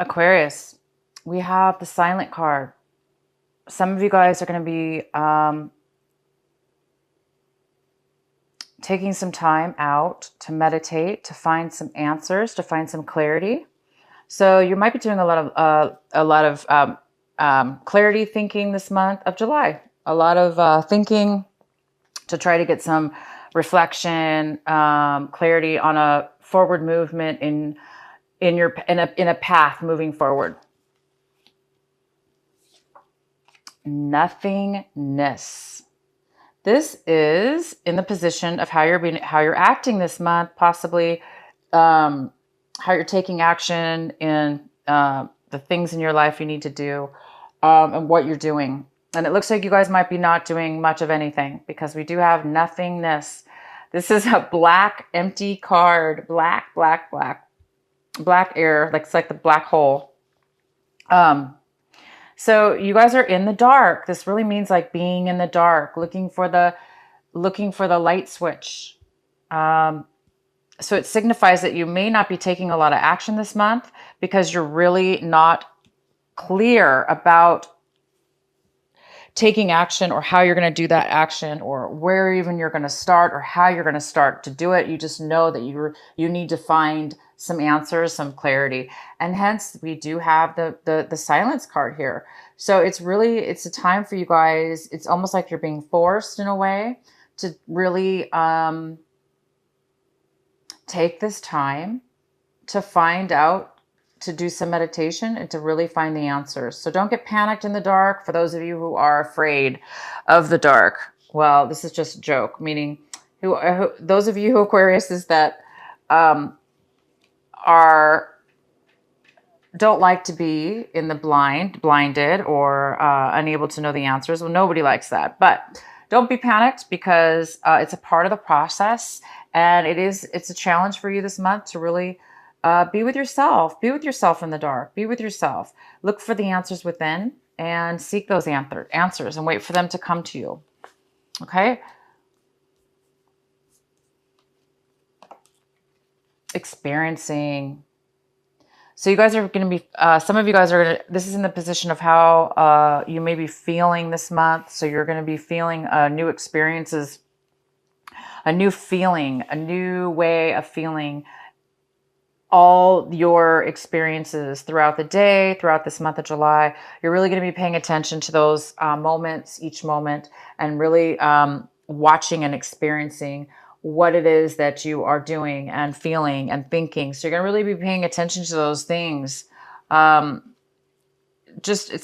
Aquarius, we have the silent card. Some of you guys are going to be taking some time out to meditate, to find some answers, to find some clarity. So you might be doing a lot of clarity thinking this month of July. A lot of thinking to try to get some reflection, clarity on a forward movement in a path moving forward. Nothingness. This is in the position of how you're acting this month, possibly how you're taking action in the things in your life you need to do, and what you're doing. And it looks like you guys might be not doing much of anything because we do have nothingness. This is a black, empty card. Black air, like it's like the black hole. So you guys are in the dark. This really means like being in the dark, looking for the light switch. So it signifies that you may not be taking a lot of action this month because you're really not clear about taking action or how you're going to do that action or where even you're going to start or how you're going to start to do it. You just know that you need to find some answers, some clarity. And hence we do have the silence card here. So it's a time for you guys. It's almost like you're being forced in a way to really take this time to find out, to do some meditation and to really find the answers. So don't get panicked in the dark. For those of you who are afraid of the dark, well, this is just a joke, meaning those of you who Aquarius is that don't like to be in the blinded or unable to know the answers. Well, nobody likes that, but don't be panicked because it's a part of the process, and it's a challenge for you this month to really be with yourself. Be with yourself in the dark. Be with yourself. Look for the answers within and seek those answers and wait for them to come to you. Okay? Experiencing. So you guys are going to be, some of you guys are going to, this is in the position of how you may be feeling this month. So you're going to be feeling new experiences, a new feeling, a new way of feeling all your experiences throughout the day, throughout this month of July. You're really going to be paying attention to those moments, each moment, and really watching and experiencing what it is that you are doing and feeling and thinking. So you're going to really be paying attention to those things. It's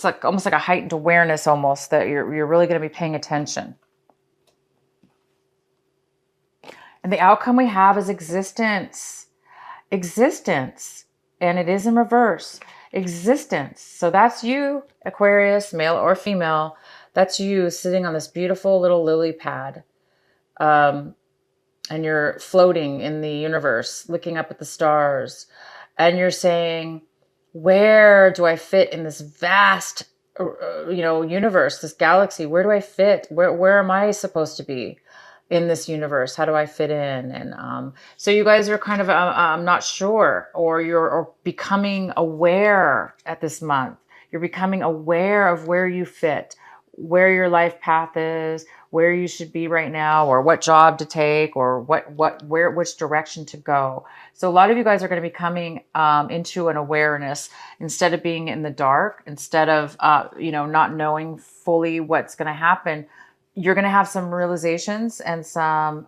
like almost like a heightened awareness almost that you're really going to be paying attention. And the outcome we have is existence, and it is in reverse. Existence. So that's you, Aquarius, male or female. That's you sitting on this beautiful little lily pad. And you're floating in the universe, looking up at the stars, and you're saying, where do I fit in this vast, universe, this galaxy? Where do I fit? Where am I supposed to be in this universe? How do I fit in? And so you guys are kind of not sure, or you're becoming aware at this month. You're becoming aware of where you fit, where your life path is, where you should be right now, or what job to take, or which direction to go. So a lot of you guys are going to be coming into an awareness instead of being in the dark, instead of not knowing fully what's going to happen. You're going to have some realizations and some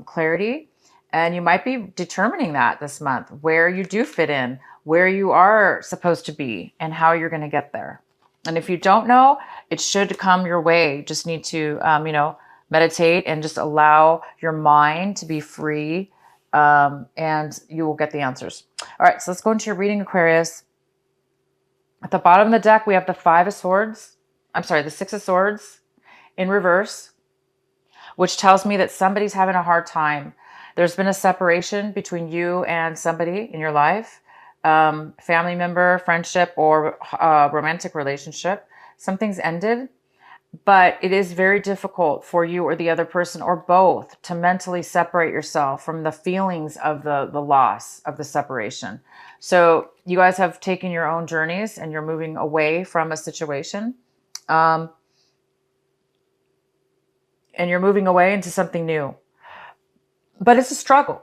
clarity, and you might be determining that this month, where you do fit in, where you are supposed to be, and how you're going to get there. And if you don't know, it should come your way. You just need to, meditate and just allow your mind to be free, and you will get the answers. All right, so let's go into your reading, Aquarius. At the bottom of the deck, we have the the Six of Swords in reverse, which tells me that somebody's having a hard time. There's been a separation between you and somebody in your life. Family member, friendship, or romantic relationship. Something's ended, But it is very difficult for you or the other person or both to mentally separate yourself from the feelings of the loss of the separation. So you guys have taken your own journeys and you're moving away from a situation. Um, and you're moving away into something new. But it's a struggle.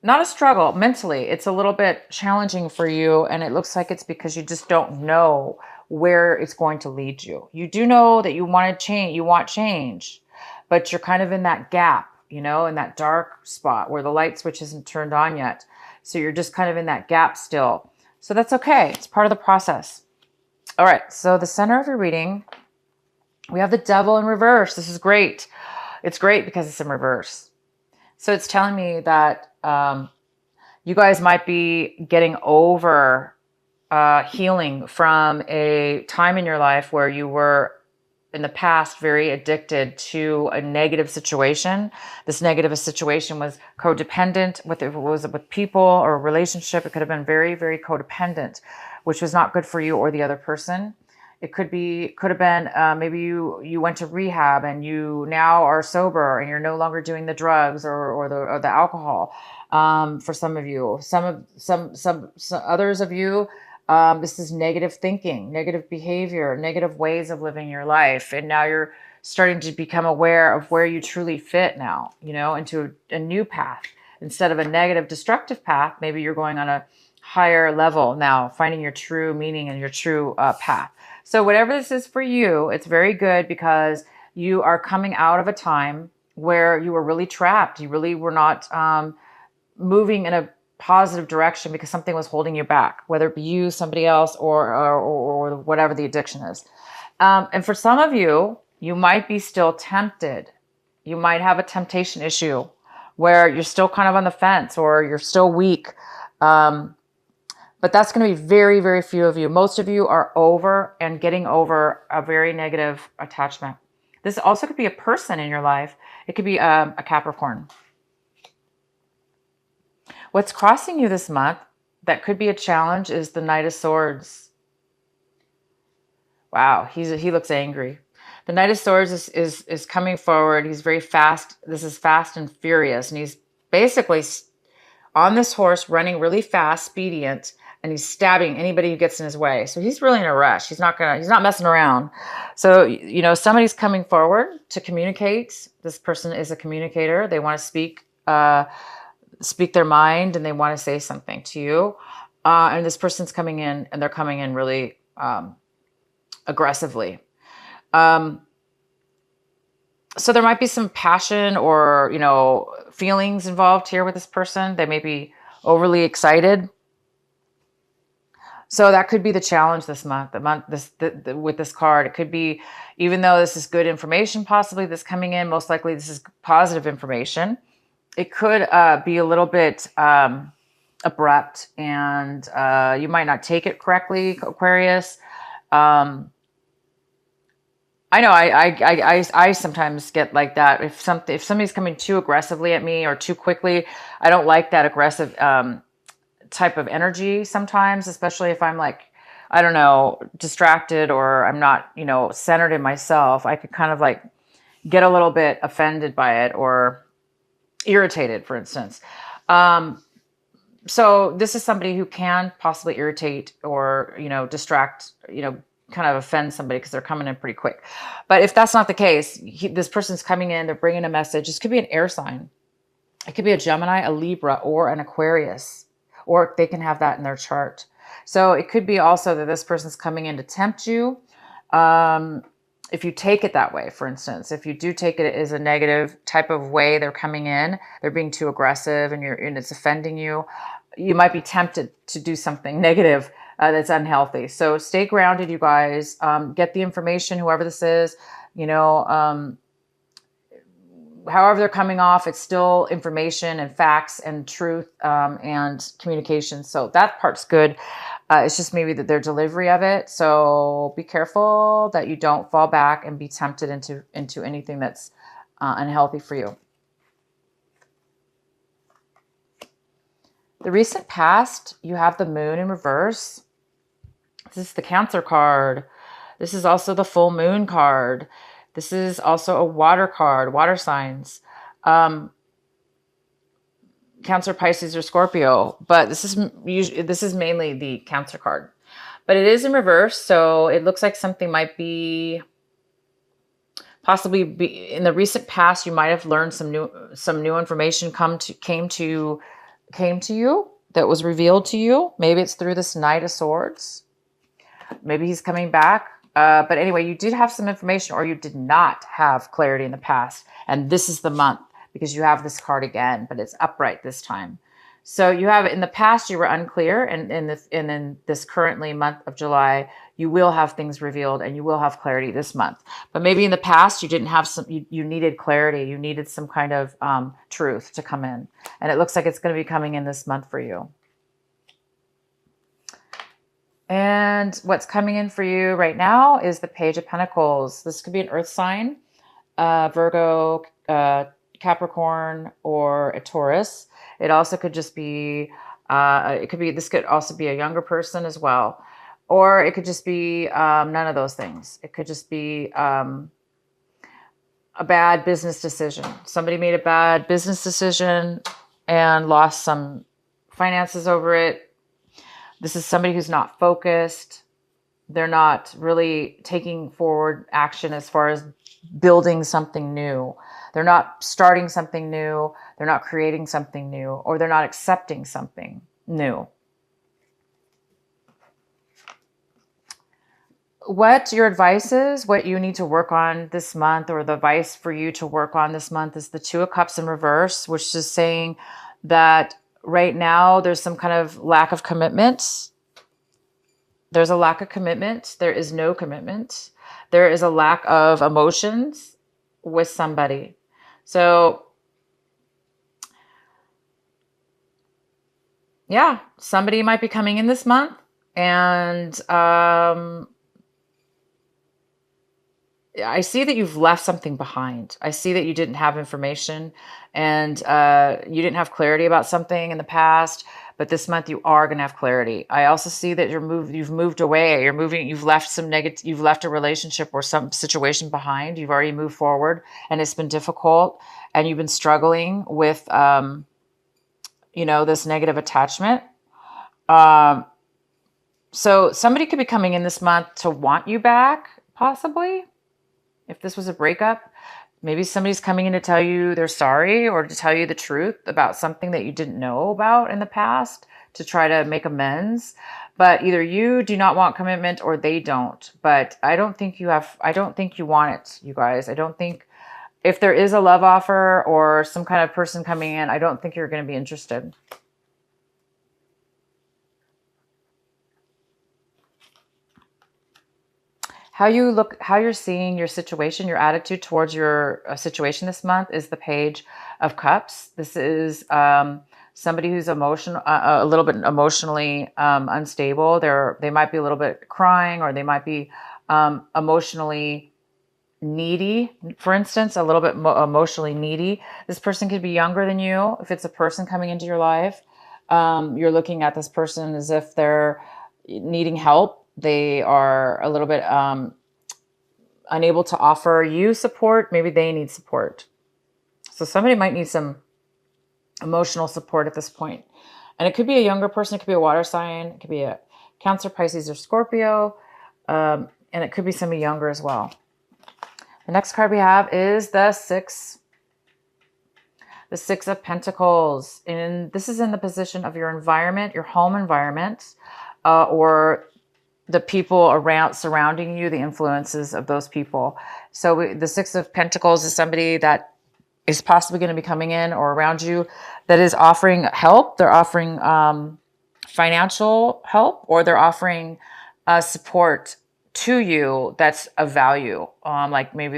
Not a struggle mentally. It's a little bit challenging for you. And it looks like it's because you just don't know where it's going to lead you. You do know that you want to change, you want change, but you're kind of in that gap, you know, in that dark spot where the light switch isn't turned on yet. So you're just kind of in that gap still. So that's okay. It's part of the process. All right. So the center of your reading, we have the devil in reverse. This is great. It's great because it's in reverse. So it's telling me that you guys might be getting over healing from a time in your life where you were in the past very addicted to a negative situation. This negative situation was codependent, whether it was with people or a relationship. It could have been very, very codependent, which was not good for you or the other person. It could have been maybe you went to rehab and you now are sober and you're no longer doing the drugs or the alcohol. For some of you, some others of you, this is negative thinking, negative behavior, negative ways of living your life, and now you're starting to become aware of where you truly fit now. You know, into a new path instead of a negative, destructive path. Maybe you're going on a higher level now, finding your true meaning and your true path. So whatever this is for you, it's very good because you are coming out of a time where you were really trapped. You really were not moving in a positive direction because something was holding you back, whether it be you, somebody else, or whatever the addiction is. And for some of you, you might be still tempted. You might have a temptation issue where you're still kind of on the fence or you're still weak. But that's going to be very, very few of you. Most of you are over and getting over a very negative attachment. This also could be a person in your life. It could be a Capricorn. What's crossing you this month that could be a challenge is the Knight of Swords. Wow, he looks angry. The Knight of Swords is coming forward. He's very fast. This is fast and furious. And he's basically on this horse running really fast, expedient, and he's stabbing anybody who gets in his way. So he's really in a rush. He's not messing around. So, you know, somebody's coming forward to communicate. This person is a communicator. They want to speak their mind and they want to say something to you. And this person's coming in and they're coming in really aggressively. So there might be some passion or, you know, feelings involved here with this person. They may be overly excited. So that could be the challenge this month. With this card, it could be, even though this is good information, possibly that's coming in, most likely this is positive information. It could be a little bit abrupt, and you might not take it correctly, Aquarius. I know I sometimes get like that. If somebody's coming too aggressively at me or too quickly, I don't like that aggressive type of energy sometimes, especially if I'm like, I don't know, distracted or I'm not, you know, centered in myself. I could kind of like get a little bit offended by it or irritated, for instance. So this is somebody who can possibly irritate or, you know, distract, you know, kind of offend somebody because they're coming in pretty quick. But if that's not the case, this person's coming in, they're bringing a message. This could be an air sign. It could be a Gemini, a Libra, or an Aquarius, or they can have that in their chart. So it could be also that this person's coming in to tempt you. If you take it that way, for instance, if you do take it as a negative type of way, they're coming in, they're being too aggressive and it's offending you, you might be tempted to do something negative that's unhealthy. So stay grounded, you guys. Get the information, whoever this is, you know, however they're coming off, it's still information and facts and truth and communication. So that part's good. It's just maybe that their delivery of it. So be careful that you don't fall back and be tempted into anything that's unhealthy for you. The recent past, you have the moon in reverse. This is the Cancer card. This is also the full moon card. This is also a water card, water signs. Cancer, Pisces, or Scorpio, but this is mainly the Cancer card. But it is in reverse, so it looks like something might be possibly be in the recent past. You might have learned some new information came to you that was revealed to you. Maybe it's through this Knight of Swords. Maybe he's coming back. But anyway, you did have some information, or you did not have clarity in the past, and this is the month, because you have this card again, but it's upright this time. So you have, in the past, you were unclear, and in this currently month of July, you will have things revealed and you will have clarity this month. But maybe in the past, you didn't have you needed clarity. You needed some kind of truth to come in. And it looks like it's going to be coming in this month for you. And what's coming in for you right now is the Page of Pentacles. This could be an earth sign, Virgo, Capricorn, or a Taurus. It also could just be, this could also be a younger person as well. Or it could just be none of those things. It could just be a bad business decision. Somebody made a bad business decision and lost some finances over it. This is somebody who's not focused. They're not really taking forward action as far as building something new. They're not starting something new. They're not creating something new, or they're not accepting something new. What your advice is, what you need to work on this month, or the advice for you to work on this month, is the Two of Cups in reverse, which is saying that right now there's some kind of lack of commitment. There's a lack of commitment. There is no commitment. There is a lack of emotions with somebody. So yeah, somebody might be coming in this month, and I see that you've left something behind. I see that you didn't have information, and you didn't have clarity about something in the past, but this month you are going to have clarity. I also see that you've moved away. You've left you've left a relationship or some situation behind. You've already moved forward, and it's been difficult, and you've been struggling with, this negative attachment. So somebody could be coming in this month to want you back, possibly. If this was a breakup, maybe somebody's coming in to tell you they're sorry, or to tell you the truth about something that you didn't know about in the past, to try to make amends. But either you do not want commitment, or they don't. But I don't think you want it, you guys. I don't think, if there is a love offer or some kind of person coming in, I don't think you're going to be interested. How you're seeing your situation, your attitude towards your situation this month, is the Page of Cups. This is somebody who's emotional, a little bit emotionally unstable. They might be a little bit crying, or they might be emotionally needy, for instance, a little bit emotionally needy. This person could be younger than you. If it's a person coming into your life, you're looking at this person as if they're needing help. They are a little bit unable to offer you support. Maybe they need support. So somebody might need some emotional support at this point. And it could be a younger person. It could be a water sign. It could be a Cancer, Pisces, or Scorpio. And it could be somebody younger as well. The next card we have is the Six of Pentacles. And this is in the position of your environment, your home environment, or the people surrounding you, the influences of those people. So the Six of Pentacles is somebody that is possibly going to be coming in or around you that is offering help. They're offering financial help, or they're offering support to you that's of value. Like maybe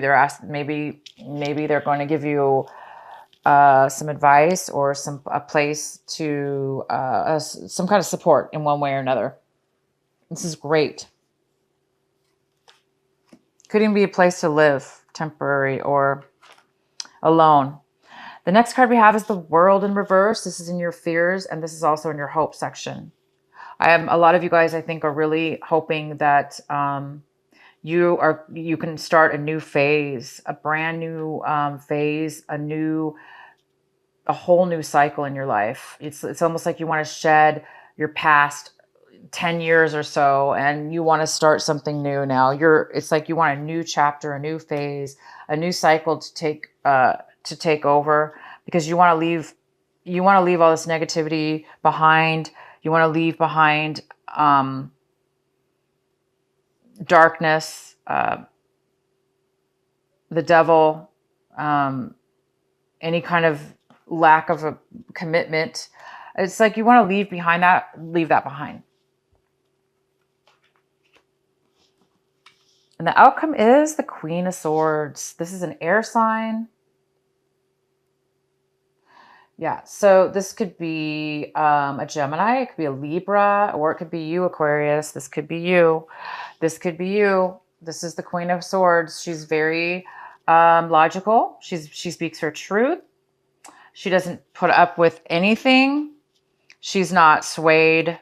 maybe they're going to give you some advice, or a place to some kind of support in one way or another. This is great. Could even be a place to live, temporary or alone. The next card we have is the World in reverse. This is in your fears, and this is also in your hope section. A lot of you guys, I think, are really hoping that You can start a new phase, a brand new phase, a whole new cycle in your life. It's almost like you want to shed your past 10 years or so, and you want to start something new now. It's like you want a new chapter, a new phase, a new cycle to take over, because you want to leave all this negativity behind. You want to leave behind darkness, the devil, any kind of lack of a commitment. It's like you want to leave that behind. And the outcome is the Queen of Swords. This is an air sign. Yeah, so this could be a Gemini, it could be a Libra, or it could be you, Aquarius. This could be you. This could be you. This is the Queen of Swords. She's very logical. She speaks her truth. She doesn't put up with anything. She's not swayed.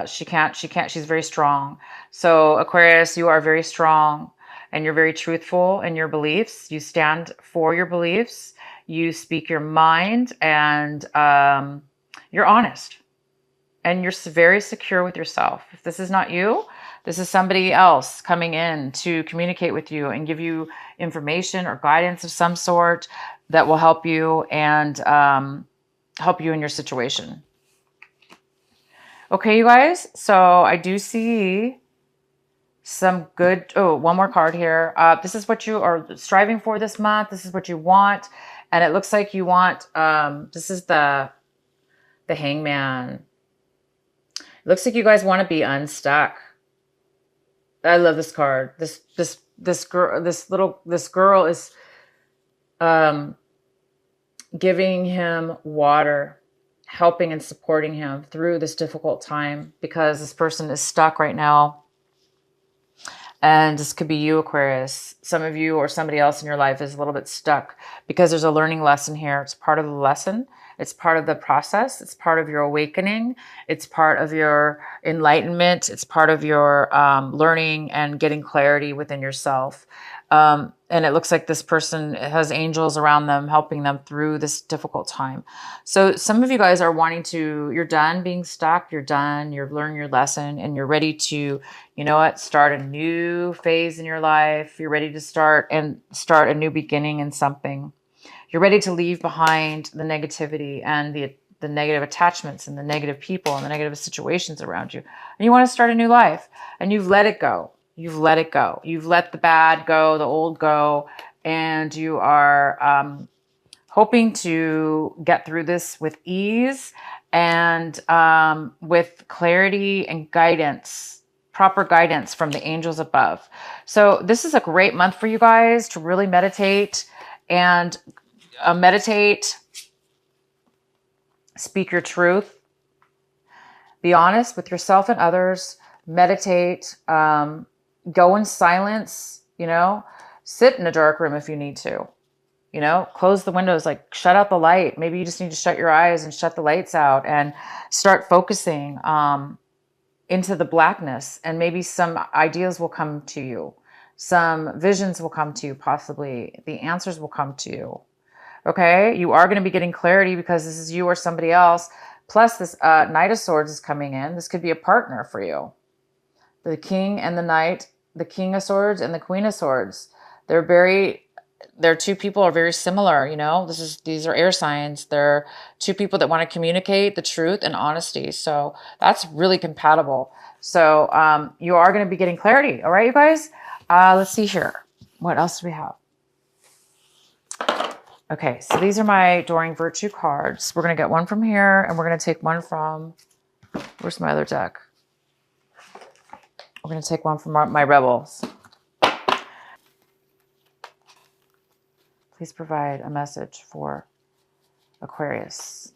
She can't, she's very strong. So Aquarius, you are very strong, and you're very truthful in your beliefs. You stand for your beliefs. You speak your mind, and you're honest, and you're very secure with yourself. If this is not you, this is somebody else coming in to communicate with you and give you information or guidance of some sort that will help you and help you in your situation. Okay, you guys, so I do see some good, one more card here. This is what you are striving for this month. This is what you want. And it looks like you want, this is the Hangman. It looks like you guys want to be unstuck. I love this card. This girl is giving him water, helping and supporting him through this difficult time, because this person is stuck right now. And this could be you, Aquarius. Some of you or somebody else in your life is a little bit stuck because there's a learning lesson here. It's part of the lesson. It's part of the process. It's part of your awakening. It's part of your enlightenment. It's part of your learning and getting clarity within yourself. And it looks like this person has angels around them, helping them through this difficult time. So some of you guys are you're done being stuck. You're done. You've learned your lesson, and you're ready to, start a new phase in your life. You're ready to start a new beginning in something. You're ready to leave behind the negativity and the negative attachments and the negative people and the negative situations around you. And you want to start a new life, and you've let it go. You've let it go. You've let the bad go, the old go, and you are hoping to get through this with ease and with clarity and guidance, proper guidance from the angels above. So this is a great month for you guys to really meditate and speak your truth, be honest with yourself and others, meditate, go in silence, sit in a dark room if you need to, close the windows, like shut out the light. Maybe you just need to shut your eyes and shut the lights out and start focusing into the blackness, and maybe some ideas will come to you. Some visions will come to you, possibly. The answers will come to you. Okay? You are going to be getting clarity because this is you or somebody else. Plus this Knight of Swords is coming in. This could be a partner for you. The King and the Knight, the King of Swords and the Queen of Swords. Their two people are very similar, these are air signs. They're two people that want to communicate the truth and honesty. So that's really compatible. So you are going to be getting clarity. All right, you guys? Let's see here. What else do we have? Okay, so these are my Adoring Virtue cards. We're going to get one from here, and we're going to take one from, where's my other deck? We're going to take one from my Rebels. Please provide a message for Aquarius.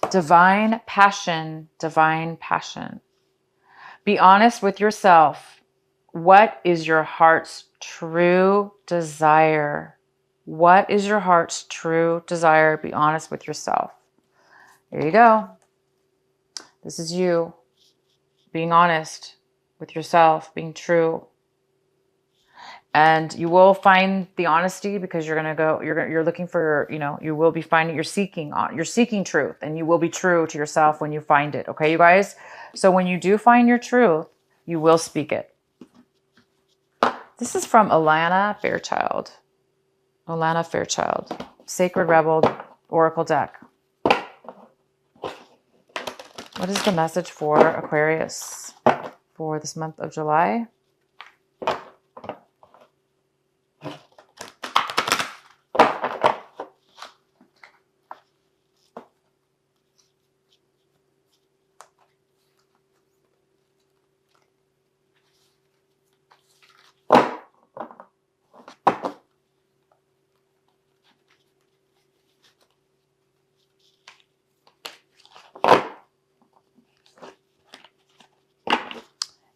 Divine passion, divine passion. Be honest with yourself. What is your heart's true desire? What is your heart's true desire? Be honest with yourself. Here you go. This is you being honest with yourself, being true. And you will find the honesty because you're going to go, you're looking for, you will be finding, you're seeking truth, and you will be true to yourself when you find it. Okay, you guys? So when you do find your truth, you will speak it. This is from Alana Fairchild. Alana Fairchild, Sacred Rebel Oracle deck. What is the message for Aquarius for this month of July?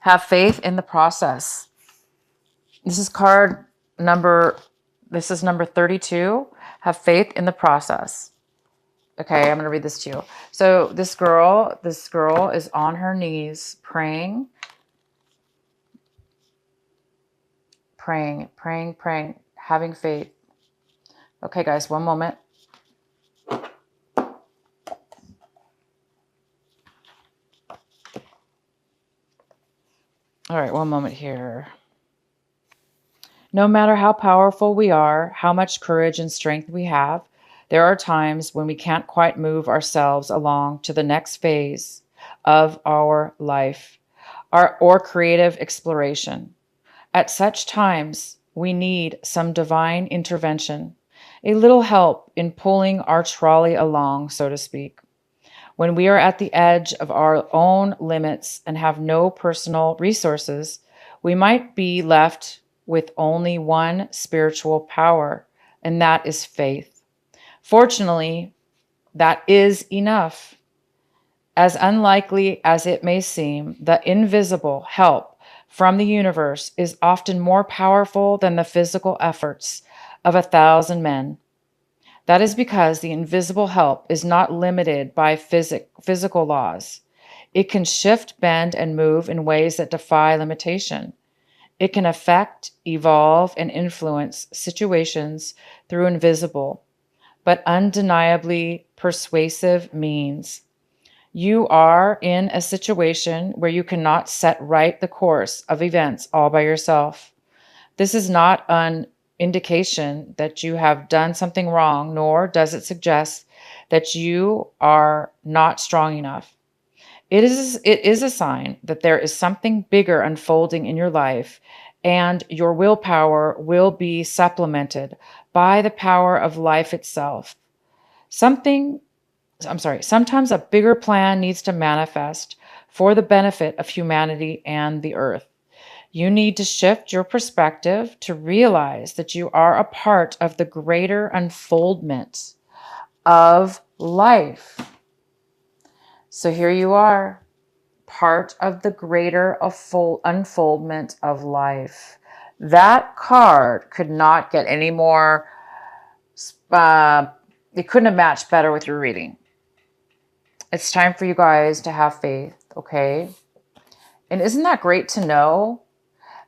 Have faith in the process. This is number 32. Have faith in the process. Okay, I'm going to read this to you. So this girl is on her knees praying, having faith. Okay, guys, one moment. All right, one moment here. No matter how powerful we are, how much courage and strength we have, there are times when we can't quite move ourselves along to the next phase of our life, or creative exploration. At such times, we need some divine intervention, a little help in pulling our trolley along, so to speak. When we are at the edge of our own limits and have no personal resources, we might be left with only one spiritual power, and that is faith. Fortunately, that is enough. As unlikely as it may seem, the invisible help from the universe is often more powerful than the physical efforts of 1,000 men. That is because the invisible help is not limited by physical laws. It can shift, bend, and move in ways that defy limitation. It can affect, evolve, and influence situations through invisible, but undeniably persuasive means. You are in a situation where you cannot set right the course of events all by yourself. This is not an indication that you have done something wrong, nor does it suggest that you are not strong enough. It is a sign that there is something bigger unfolding in your life, and your willpower will be supplemented by the power of life itself. Sometimes a bigger plan needs to manifest for the benefit of humanity and the earth. You need to shift your perspective to realize that you are a part of the greater unfoldment of life. So here you are, part of the greater unfoldment of life. That card could not get any more, it couldn't have matched better with your reading. It's time for you guys to have faith, okay? And isn't that great to know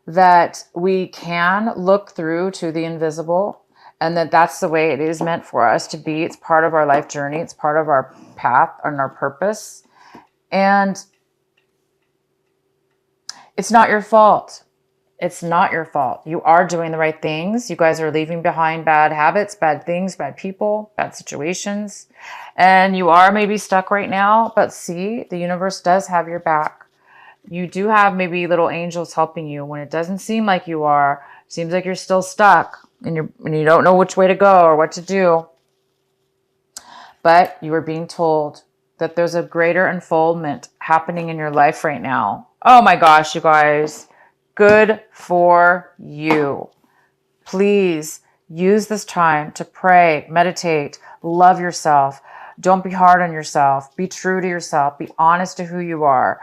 that we can look through to the invisible, and that's the way it is meant for us to be? It's part of our life journey. It's part of our path and our purpose. And it's not your fault. It's not your fault. You are doing the right things. You guys are leaving behind bad habits, bad things, bad people, bad situations. And you are maybe stuck right now, but see, the universe does have your back. You do have maybe little angels helping you when it doesn't seem like you are. It seems like you're still stuck and you don't know which way to go or what to do. But you are being told that there's a greater unfoldment happening in your life right now. Oh my gosh, you guys. Good for you. Please use this time to pray, meditate, love yourself. Don't be hard on yourself. Be true to yourself. Be honest to who you are.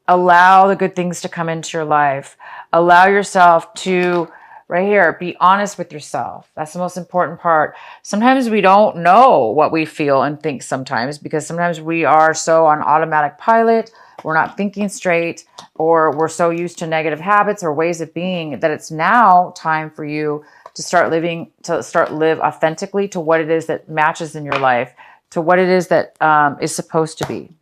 Allow the good things to come into your life. Allow yourself to Right here, be honest with yourself. That's the most important part. Sometimes we don't know what we feel and think sometimes, because sometimes we are so on automatic pilot, we're not thinking straight, or we're so used to negative habits or ways of being that it's now time for you to start live authentically to what it is that matches in your life, to what it is that is supposed to be.